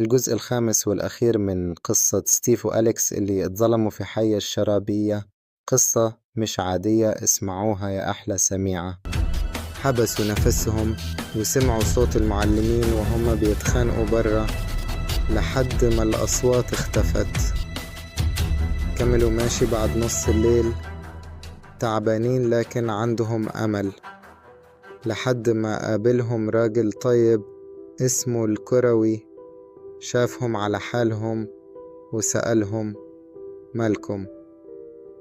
الجزء الخامس والأخير من قصة ستيف وأليكس اللي اتظلموا في حي الشرابية. قصة مش عادية، اسمعوها يا أحلى سميعة. حبسوا نفسهم وسمعوا صوت المعلمين وهم بيتخانقوا برا لحد ما الأصوات اختفت. كملوا ماشي بعد نص الليل تعبانين لكن عندهم أمل، لحد ما قابلهم راجل طيب اسمه الكروي. شافهم على حالهم وسألهم مالكم.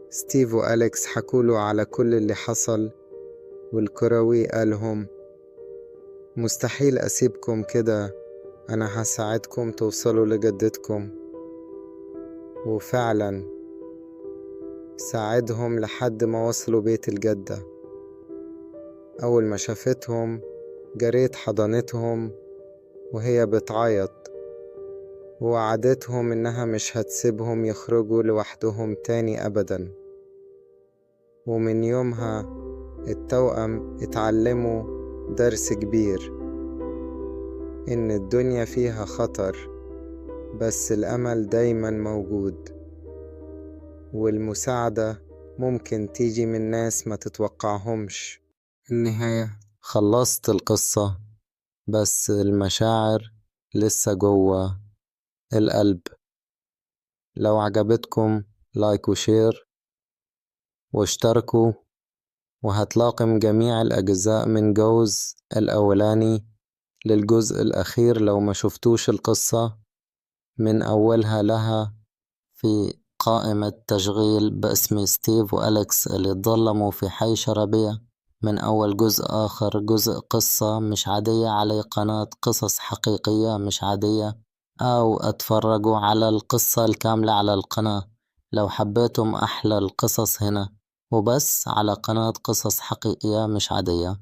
ستيف وأليكس حكوله على كل اللي حصل، والكروي قالهم مستحيل أسيبكم كده، أنا هساعدكم توصلوا لجدتكم. وفعلا ساعدهم لحد ما وصلوا بيت الجدة. أول ما شافتهم جريت حضنتهم وهي بتعيط، ووعدتهم إنها مش هتسيبهم يخرجوا لوحدهم تاني أبدا. ومن يومها التوأم اتعلموا درس كبير، إن الدنيا فيها خطر بس الأمل دايما موجود، والمساعدة ممكن تيجي من ناس ما تتوقعهمش. النهاية خلصت القصة بس المشاعر لسه جوه القلب. لو عجبتكم لايك وشير واشتركوا، وهتلاقم جميع الأجزاء من جوز الأولاني للجزء الأخير لو ما شفتوش القصة من أولها لها في قائمة تشغيل باسم ستيف وأليكس اللي اتظلموا في حي شرابية، من أول جزء آخر جزء قصة مش عادية على قناة قصص حقيقية مش عادية، أو اتفرجوا على القصة الكاملة على القناة لو حبيتم أحلى القصص هنا وبس على قناة قصص حقيقية مش عادية.